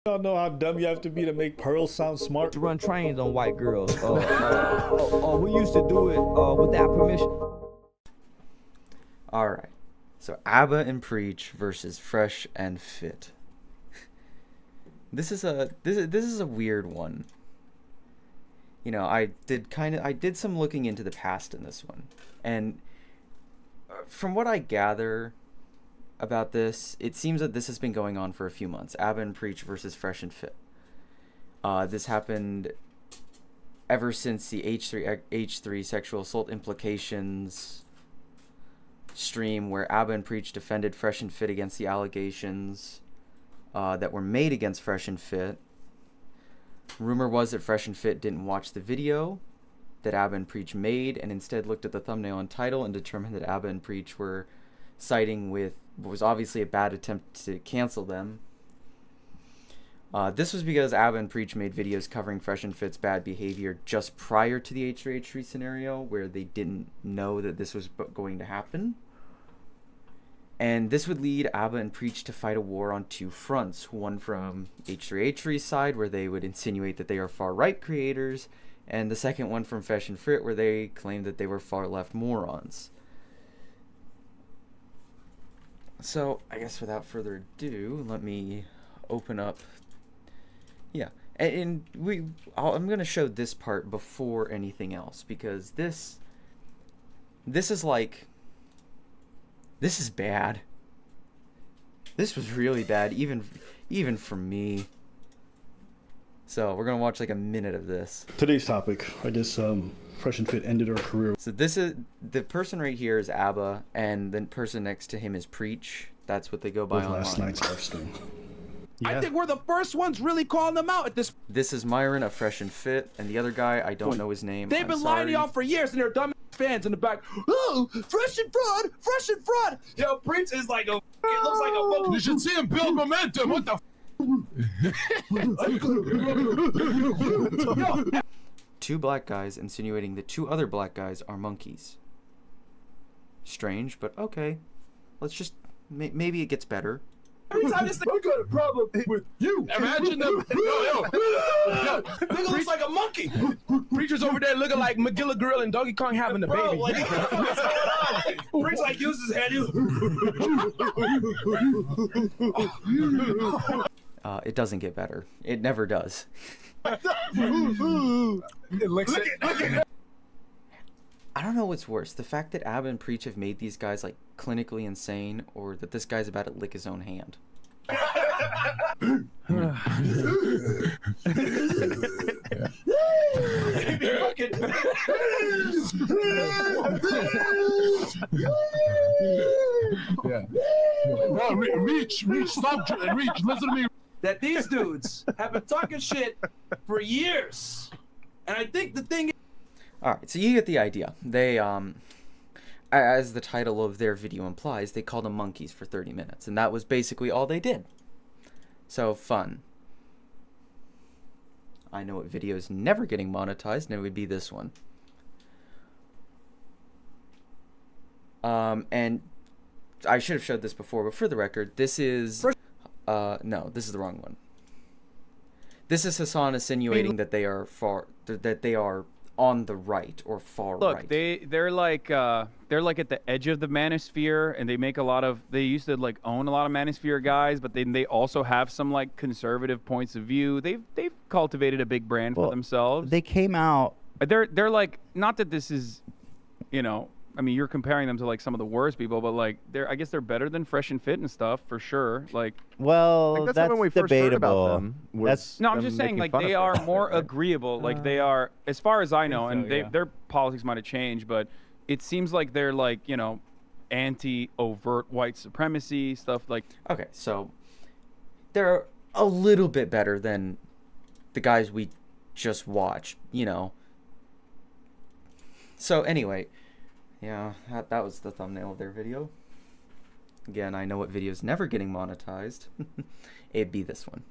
Y'all know how dumb you have to be to make Pearl sound smart? To run trains on white girls. We used to do it without permission. Alright, so ABBA and Preach versus Fresh and Fit. This is a weird one. You know, I did some looking into the past in this one, and from what I gather about this, it seems that this has been going on for a few months. ABBA and Preach versus Fresh and Fit. This happened ever since the H3 sexual assault implications stream, where ABBA and Preach defended Fresh and Fit against the allegations that were made against Fresh and Fit. Rumor was that Fresh and Fit didn't watch the video that ABBA and Preach made, and instead looked at the thumbnail and title and determined that ABBA and Preach were siding with what was obviously a bad attempt to cancel them. This was because ABBA and Preach made videos covering Fresh and Fit's bad behavior just prior to the H3 scenario, where they didn't know that this was going to happen. And this would lead ABBA and Preach to fight a war on two fronts. One from H3's side, where they would insinuate that they are far-right creators, and the second one from Fresh and Fit, where they claimed that they were far-left morons. So, I guess without further ado, let me open up. Yeah, and I'm going to show this part before anything else, because this is like, this is bad. This was really bad, even for me. So, we're going to watch like a minute of this. Today's topic, I guess, Fresh and Fit ended her career. So this is, the person right here is ABBA, and the person next to him is Preach. That's what they go by online. Last night's Hearthstone. Yeah. I think we're the first ones really calling them out at this. This is Myron of Fresh and Fit, and the other guy, I don't know his name. They've been lying to y'all for years, and they're dumb fans in the back. Oh, Fresh and Fraud, Fresh and Fraud. Yo, Preach is like a, it looks like a monkey. You should see him build momentum. What the Two black guys insinuating that two other black guys are monkeys. Strange, but okay. Let's just, maybe it gets better. Every time this thing, I got a problem with you. Imagine them. Yo. Nigga looks like a monkey. Preacher's over there looking like McGilla Grill and Donkey Kong having a baby. Like, what's going on? Preach like uses his head. It doesn't get better. It never does. Look at I don't know what's worse, the fact that ABBA and Preach have made these guys like clinically insane, or that this guy's about to lick his own hand. No, Reach, stop, Reach, listen to me. that these dudes have been talking shit for years. And I think the thing is, alright, so you get the idea. They, as the title of their video implies, they called them monkeys for 30 minutes. And that was basically all they did. So, fun. I know what video is never getting monetized, and it would be this one. And I should have showed this before, but for the record, this is... no, this is the wrong one. This is Hassan insinuating that they are on the right or far right. Look, they're like at the edge of the manosphere, and they make a lot of. They used to like own a lot of manosphere guys, but then they also have some like conservative points of view. They've cultivated a big brand for themselves. They came out. They're like, not that this is, you know. I mean, you're comparing them to like some of the worst people, but like I guess they're better than Fresh and Fit and stuff for sure. Like, well, that's when we first heard debatable. about them. No, I'm just saying, like, they are more agreeable. Like, they are, as far as I know, and their politics might have changed, but it seems like they're like, you know, anti-overt white supremacy stuff. Like, okay, so they're a little bit better than the guys we just watched, you know. So anyway. Yeah, that was the thumbnail of their video. Again, I know what video's never getting monetized. It'd be this one.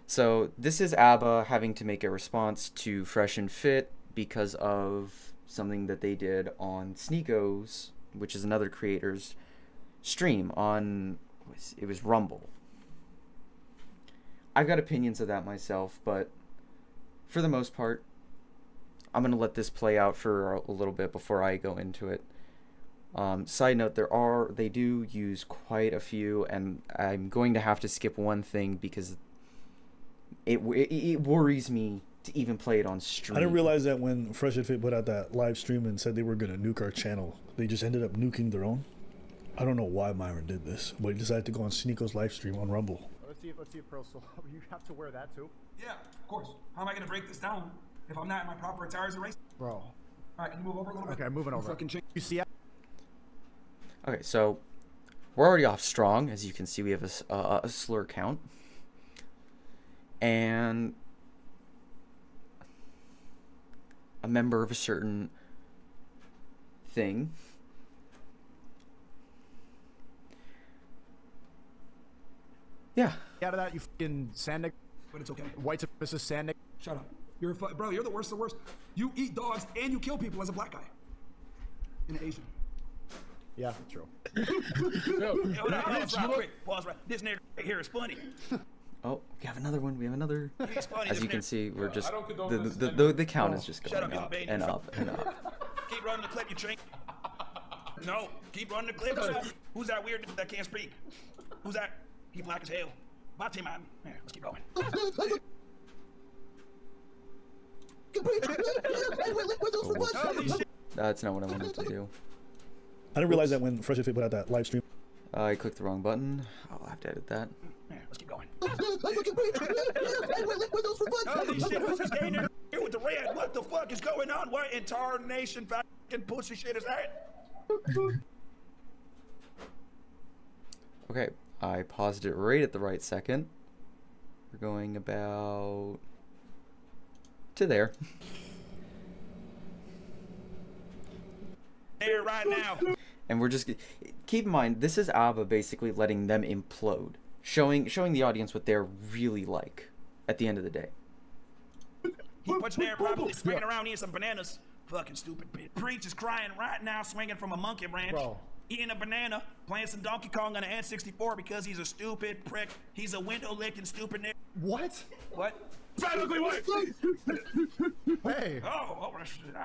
So, this is ABBA having to make a response to Fresh and Fit because of something that they did on Sneako's, which is another creator's stream on, it was Rumble. I've got opinions of that myself, but for the most part, I'm gonna let this play out for a little bit before I go into it. Side note, they do use quite a few, and I'm going to have to skip one thing because it worries me to even play it on stream. I didn't realize that when Fresh and Fit put out that live stream and said they were gonna nuke our channel, they just ended up nuking their own. I don't know why Myron did this, but he decided to go on Sneako's live stream on Rumble. Let's see if Pearl Soul, you have to wear that too? Yeah, of course. How am I gonna break this down if I'm not in my proper attire as a race? Bro. All right, can you move over a little bit? Okay, moving over. Fucking change. You see? Okay, so we're already off strong. As you can see, we have a slur count. And a member of a certain thing. Yeah. Out of that, you fucking sand. But it's okay. White supremacist sand. Shut up. You're bro. You're the worst of the worst. You eat dogs and you kill people as a black guy. And an Asian. Yeah, true. Pause right. This nigga right here is funny. Oh, we have another one. We have another. He's funny. As you can see, we're just condone the count is just going up, up baby. and up and up. Keep running the clip, you drink. No, keep running the clip. Who's that weird that can't speak? Who's that? He black as hell. Bate man. Yeah, let's keep going. That's not what I wanted to do. I didn't realize that when Fresh and Fit put out that live stream. I clicked the wrong button. I'll have to edit that. Yeah, let's keep going. Holy shit, who's this gay nigga here with the red? What the fuck is going on? What in tarnation fucking pussy shit is that? Okay, I paused it right at the right second. We're going about to there. There right now. And we're just keep in mind this is ABBA basically letting them implode, showing the audience what they're really like at the end of the day. He puts there probably swinging around eating some bananas. Fucking stupid bitch. Preach is crying right now, swinging from a monkey branch. Bro. Eating a banana, playing some Donkey Kong on an N64 because he's a stupid prick. He's a window licking stupid nigga. What? What? Fat ugly white. Hey. Oh, that spin.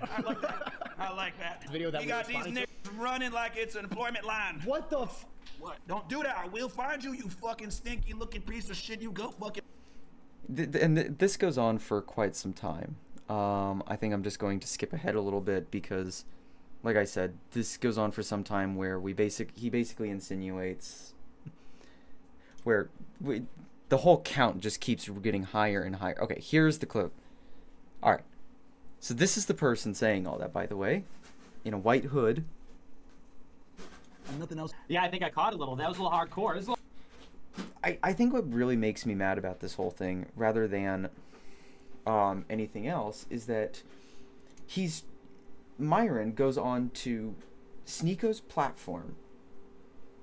I like that. I like that. Video that we got these niggas running like it's an employment line. What the f? What? Don't do that. I will find you, you fucking stinky looking piece of shit. You go fucking. This goes on for quite some time. I think I'm just going to skip ahead a little bit because, like I said, this goes on for some time where he basically insinuates where the whole count just keeps getting higher and higher. Okay, here's the clip. All right, so this is the person saying all that, by the way, in a white hood. Nothing else. Yeah, I think I caught a little. That was a little hardcore. I think what really makes me mad about this whole thing, rather than anything else, is that Myron goes on to Sneako's platform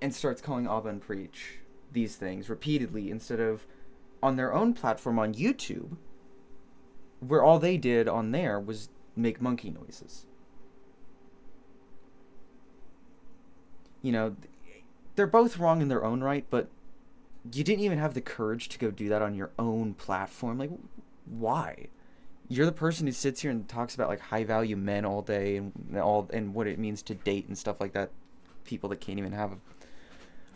and starts calling Abba and Preach these things repeatedly instead of on their own platform on YouTube, where all they did on there was make monkey noises. You know, they're both wrong in their own right, but you didn't even have the courage to go do that on your own platform. Like, why? You're the person who sits here and talks about like high value men all day and what it means to date and stuff like that. People that can't even have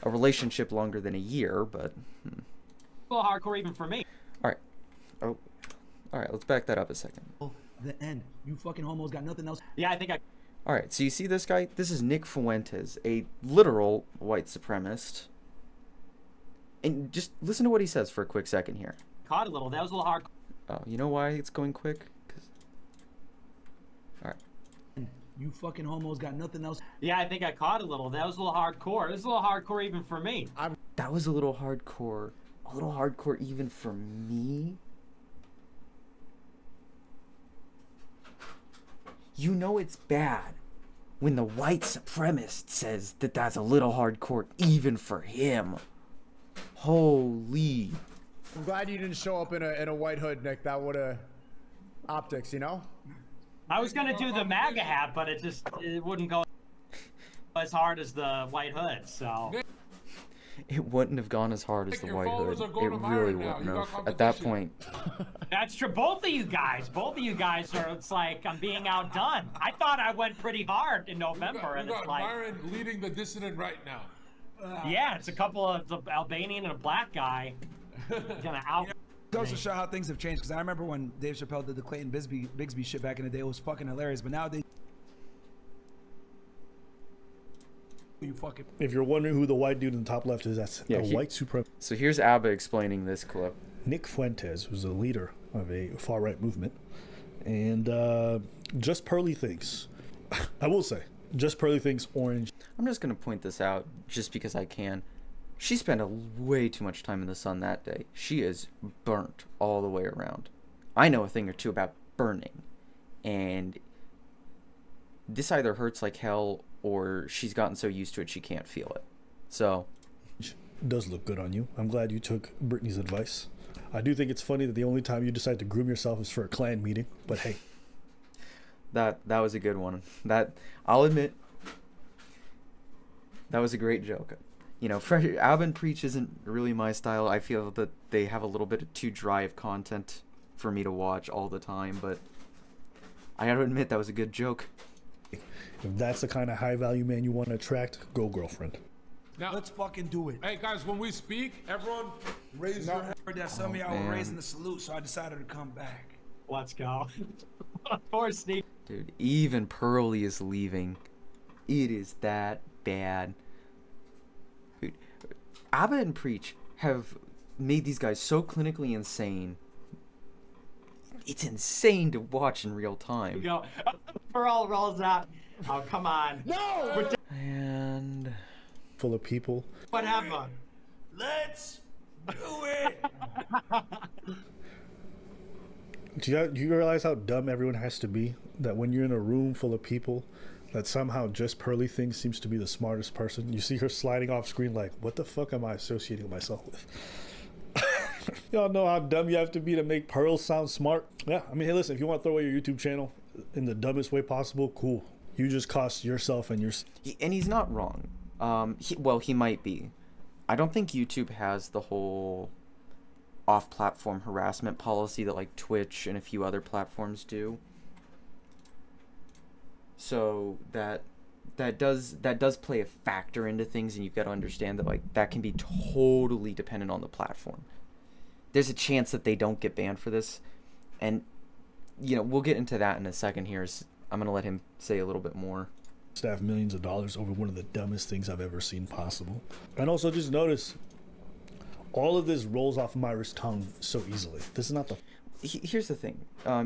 a relationship longer than a year, but A little hardcore even for me. all right. Oh, all right. Let's back that up a second. The end. You fucking homos got nothing else. Yeah, I think I All right. So you see this guy? This is Nick Fuentes, a literal white supremacist. And just listen to what he says for a quick second here. caught a little. That was a little hardcore. Oh, you know why it's going quick? All right. You fucking homos got nothing else. Yeah, I think I caught a little. That was a little hardcore. This is a little hardcore even for me. That was a little hardcore. A little hardcore even for me. You know it's bad when the white supremacist says that that's a little hardcore even for him. Holy. I'm glad you didn't show up in a white hood, Nick. That would have optics, you know? I was gonna do the MAGA hat, but it wouldn't go as hard as the white hood, so. it wouldn't have gone as hard as the White Hood. It really wouldn't have. At that point. That's true. Both of you guys are. It's like I'm being outdone. I thought I went pretty hard in November, and it's like Myron leading the dissident right now. Yeah, it's a couple of the Albanian and a black guy gonna out. It goes to show how things have changed. Because I remember when Dave Chappelle did the Clayton Bigsby shit back in the day, it was fucking hilarious. But nowadays, you fucking. If you're wondering who the white dude in the top left is, that's a white supremacist. So here's Abba explaining this clip. Nick Fuentes was the leader of a far-right movement, and Just Pearly thinks, I will say, Just Pearly thinks orange. I'm just gonna point this out just because I can. She spent way too much time in the sun that day. She is burnt all the way around. I know a thing or two about burning, and this either hurts like hell or she's gotten so used to it she can't feel it. So, does look good on you. I'm glad you took Brittany's advice. I do think it's funny that the only time you decide to groom yourself is for a Klan meeting, but hey. That was a good one. That, I'll admit, that was a great joke. You know, Ab and Preach isn't really my style. I feel that they have a little bit too dry of content for me to watch all the time, but I gotta admit that was a good joke. If that's the kind of high value man you want to attract, go girlfriend. Now, let's fucking do it. Hey guys, when we speak, everyone raise your hand. I heard that some of y'all were raising the salute, so I decided to come back. Let's go. Poor Steve. Dude, even Pearly is leaving. It is that bad. Dude, Abba and Preach have made these guys so clinically insane. It's insane to watch in real time. You go. Pearl rolls out. Oh, come on. No! And full of people. Whatever. Let's do it. Do you realize how dumb everyone has to be? That when you're in a room full of people, that somehow Just Pearly Thing seems to be the smartest person. You see her sliding off screen like, what the fuck am I associating myself with? Y'all know how dumb you have to be to make Pearl sound smart? Yeah, I mean, hey, listen, if you want to throw away your YouTube channel in the dumbest way possible, cool. You just cost yourself and your... And he's not wrong. He might be. I don't think YouTube has the whole off-platform harassment policy that like Twitch and a few other platforms do. So that does play a factor into things, and you've got to understand that like that can be totally dependent on the platform. There's a chance that they don't get banned for this, and you know, we'll get into that in a second here. I'm gonna let him say a little bit more. Staff millions of dollars over one of the dumbest things I've ever seen possible. And also just notice all of this rolls off Myra's tongue so easily. This is not the... Here's the thing.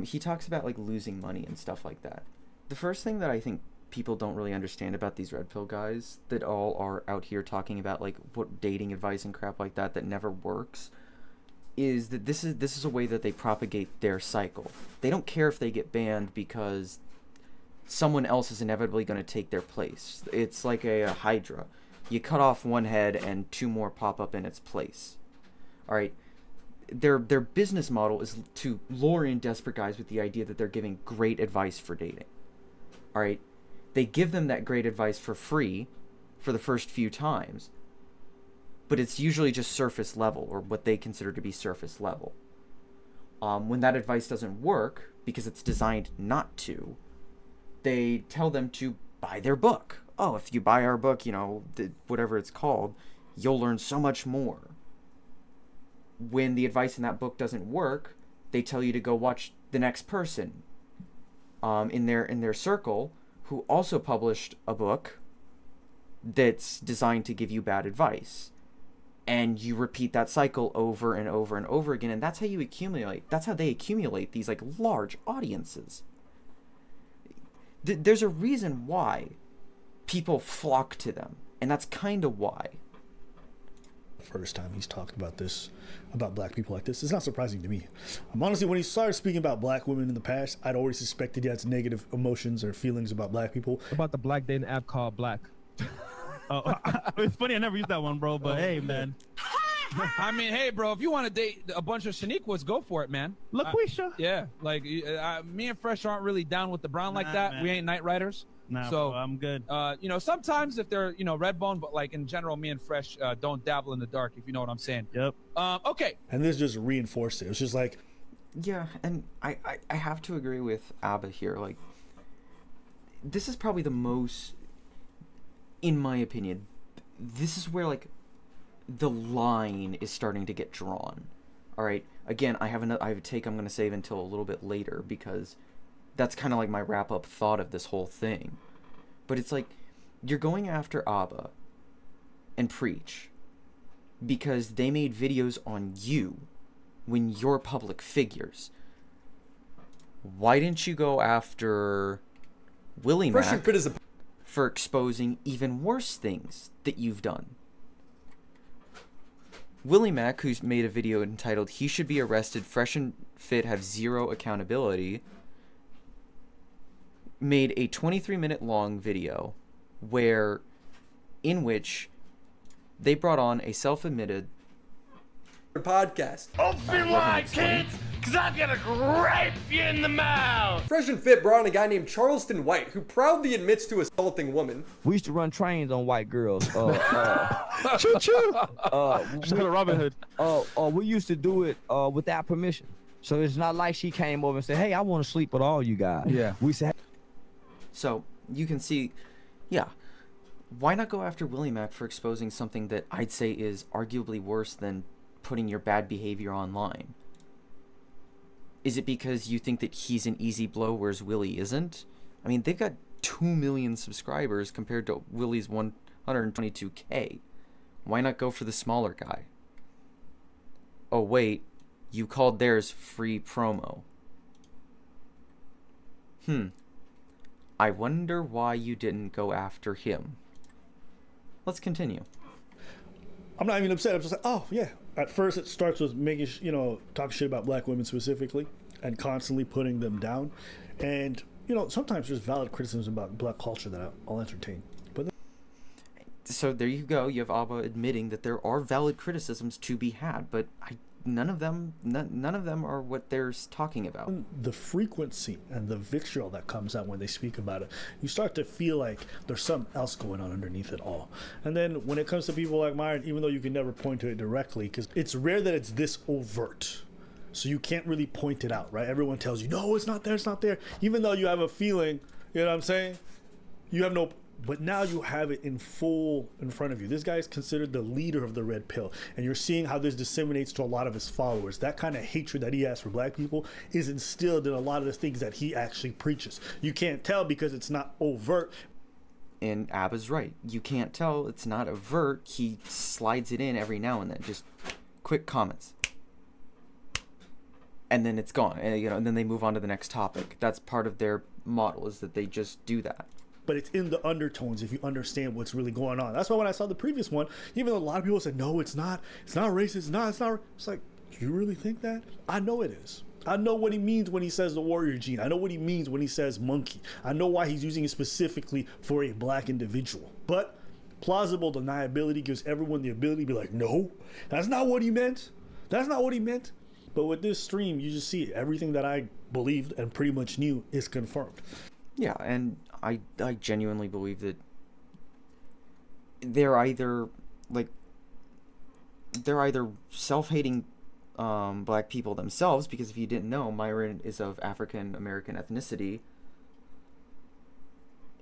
He talks about like losing money and stuff like that. The first thing that I think people don't really understand about these red pill guys that all are out here talking about like what dating advice and crap like that never works is that this is a way that they propagate their cycle. They don't care if they get banned because someone else is inevitably going to take their place. It's like a hydra. You cut off one head and two more pop up in its place. All right. Their business model is to lure in desperate guys with the idea that they're giving great advice for dating. All right. They give them that great advice for free for the first few times, but it's usually just surface level, or what they consider to be surface level. When that advice doesn't work because it's designed not to, they tell them to buy their book. Oh, if you buy our book, you know, whatever it's called, you'll learn so much more. When the advice in that book doesn't work, they tell you to go watch the next person in their circle who also published a book that's designed to give you bad advice. And you repeat that cycle over and over and over again, and that's how you accumulate. That's how they accumulate these like large audiences. There's a reason why people flock to them, and that's kind of why. First time he's talked about this, about black people like this. It's not surprising to me. Honestly, when he started speaking about black women in the past, I'd already suspected he had negative emotions or feelings about black people. About the black dating app called Black. Oh, it's funny, I never used that one, bro, but hey, man. I mean, hey, bro, if you want to date a bunch of Shaniquas, go for it, man. LaQuisha. Yeah, like me and Fresh aren't really down with the brown like that. Man. We ain't Night Riders. Nah, so bro, I'm good. You know, sometimes if they're, you know, Redbone, but like in general, me and Fresh don't dabble in the dark, if you know what I'm saying. Yep. Okay. And this just reinforced it. It's just like, yeah, and I have to agree with Abba here. Like, this is probably the most, in my opinion, this is where like the line is starting to get drawn. All right. Again, I have a take I'm going to save until a little bit later because that's kind of like my wrap up thought of this whole thing. But it's like you're going after Abba and Preach because they made videos on you when you're public figures. Why didn't you go after Willie Mac for exposing even worse things that you've done? Willie Mac, who's made a video entitled "He Should Be Arrested, Fresh and Fit Have Zero Accountability," made a 23-minute long video in which they brought on a self-admitted podcast. Open wide, kids, because I'm gonna grape you in the mouth. Fresh and Fit brought on a guy named Charleston White, who proudly admits to assaulting women. We used to run trains on white girls. Choo choo. Shout out to Robin Hood. We used to do it without permission. So it's not like she came over and said, "Hey, I want to sleep with all you guys." Yeah. We said. So you can see, yeah. Why not go after Willie Mac for exposing something that I'd say is arguably worse than putting your bad behavior online? Is it because you think that he's an easy blow, whereas Willie isn't? I mean, they've got 2 million subscribers compared to Willie's 122K. Why not go for the smaller guy? Oh, wait. You called theirs free promo. I wonder why you didn't go after him. Let's continue. I'm not even upset. I'm just like, oh, yeah. At first, it starts with making, talk shit about black women specifically and constantly putting them down. And, sometimes there's valid criticisms about black culture that I'll entertain. But so there you go. You have Abba admitting that there are valid criticisms to be had, but none of them are what they're talking about. The frequency and the vitriol that comes out when they speak about it, you start to feel like there's something else going on underneath it all. And then when it comes to people like Myron, even though you can never point to it directly, because it's rare that it's this overt, so you can't really point it out, right? Everyone tells you, no, it's not there, it's not there. Even though you have a feeling, you know what I'm saying? You have no... But now you have it in full in front of you. This guy is considered the leader of the Red Pill. And you're seeing how this disseminates to a lot of his followers. That kind of hatred that he has for black people is instilled in a lot of the things that he actually preaches. You can't tell because it's not overt. And Abba's right. You can't tell. It's not overt. He slides it in every now and then. Just quick comments. And then it's gone. And then they move on to the next topic. That's part of their model, is that they just do that. But it's in the undertones if you understand what's really going on. That's why when I saw the previous one, even though a lot of people said, no, it's not racist, it's not, it's like, do you really think that? I know it is. I know what he means when he says the warrior gene. I know what he means when he says monkey. I know why he's using it specifically for a black individual. But plausible deniability gives everyone the ability to be like, no, that's not what he meant. That's not what he meant. But with this stream, you just see everything that I believed and pretty much knew is confirmed. Yeah, and I genuinely believe that they're either self-hating black people themselves, because if you didn't know, Myron is of African American ethnicity,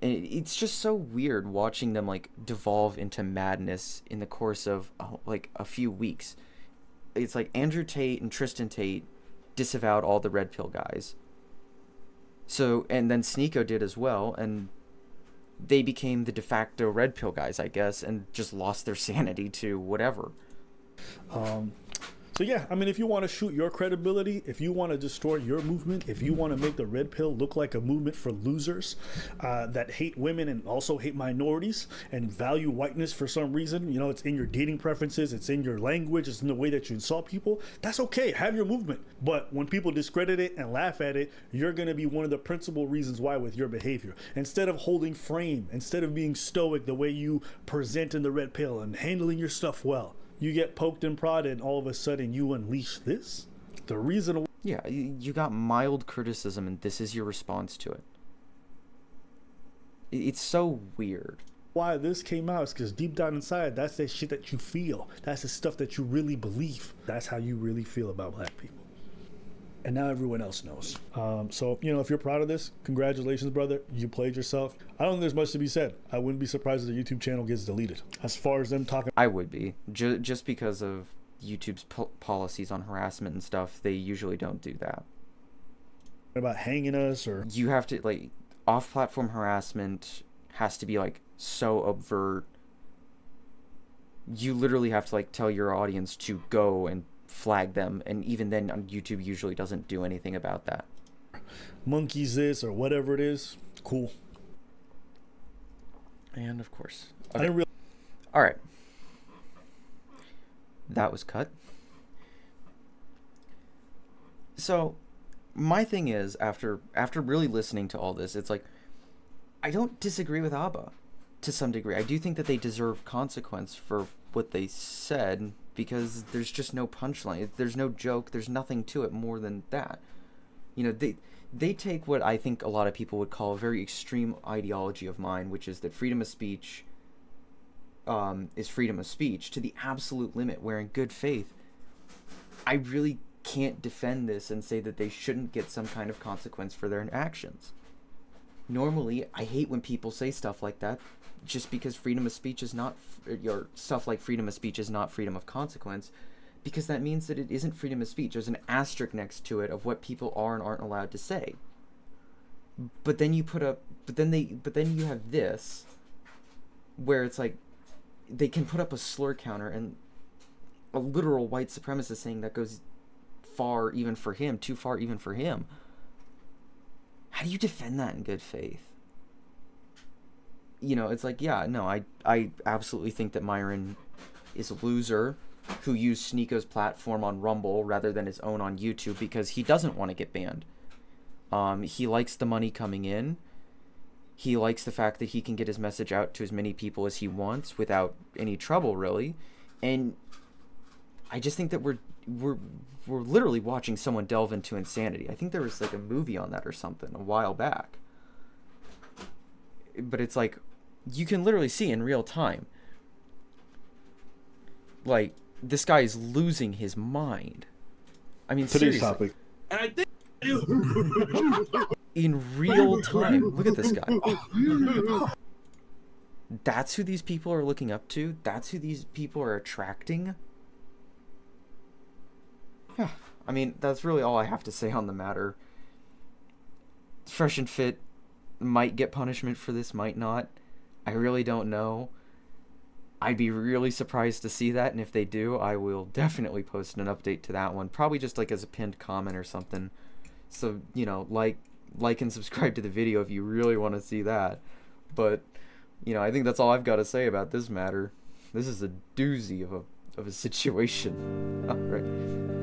and it's just so weird watching them devolve into madness in the course of a few weeks. It's like Andrew Tate and Tristan Tate disavowed all the Red Pill guys. So, and then Sneeko did as well, and they became the de facto Red Pill guys, I guess, and just lost their sanity to whatever. So yeah, I mean, if you want to shoot your credibility, if you want to destroy your movement, if you want to make the Red Pill look like a movement for losers that hate women and also hate minorities and value whiteness for some reason, it's in your dating preferences, it's in your language, it's in the way that you insult people, that's okay, have your movement. But when people discredit it and laugh at it, you're going to be one of the principal reasons why with your behavior. Instead of holding frame, instead of being stoic the way you present in the Red Pill and handling your stuff well, You get poked and prodded, and all of a sudden you unleash this. The reason. Yeah, you got mild criticism, and this is your response to it. It's so weird. Why this came out is because deep down inside, that's that shit that you feel. That's the stuff that you really believe. That's how you really feel about black people. And now everyone else knows. So, you know, if you're proud of this, congratulations, brother. You played yourself. I don't think there's much to be said. I wouldn't be surprised if the YouTube channel gets deleted. As far as them talking... I would be. Just because of YouTube's policies on harassment and stuff, they usually don't do that. About hanging us or... You have to, like, off-platform harassment has to be, like, so overt. You literally have to, like, tell your audience to go and flag them, and even then YouTube usually doesn't do anything about that. Monkeys this or whatever it is, cool. And of course, okay. I didn't really... All right, that was cut. So my thing is, after really listening to all this, it's like, I don't disagree with Abba to some degree. I do think that they deserve consequence for what they said, because there's just no punchline. There's no joke. There's nothing to it more than that. You know, they take what I think a lot of people would call a very extreme ideology of mine, which is that freedom of speech is freedom of speech, to the absolute limit, where in good faith, I really can't defend this and say that they shouldn't get some kind of consequence for their actions. Normally, I hate when people say stuff like that, just because freedom of speech is not, or stuff like freedom of speech is not freedom of consequence, because that means that it isn't freedom of speech. There's an asterisk next to it of what people are and aren't allowed to say. But then you then you have this, where it's like, they can put up a slur counter and a literal white supremacist saying that goes far even for him, too far even for him. How do you defend that in good faith? You know, it's like, yeah, no, I absolutely think that Myron is a loser who used Sneako's platform on Rumble rather than his own on YouTube because he doesn't want to get banned. He likes the money coming in. He likes the fact that he can get his message out to as many people as he wants without any trouble, really. And I just think that we're literally watching someone delve into insanity. I think there was like a movie on that or something a while back. But it's like, you can literally see in real time, like, this guy is losing his mind. I mean, today's seriously. topic. And I think in real time. Look at this guy. That's who these people are looking up to. That's who these people are attracting. Yeah, I mean, that's really all I have to say on the matter. Fresh and Fit might get punishment for this, might not. I really don't know. I'd be really surprised to see that, and if they do, I will definitely post an update to that one. Probably just like as a pinned comment or something. So, you know, like and subscribe to the video if you really want to see that. But, you know, I think that's all I've got to say about this matter. This is a doozy of a situation. All right.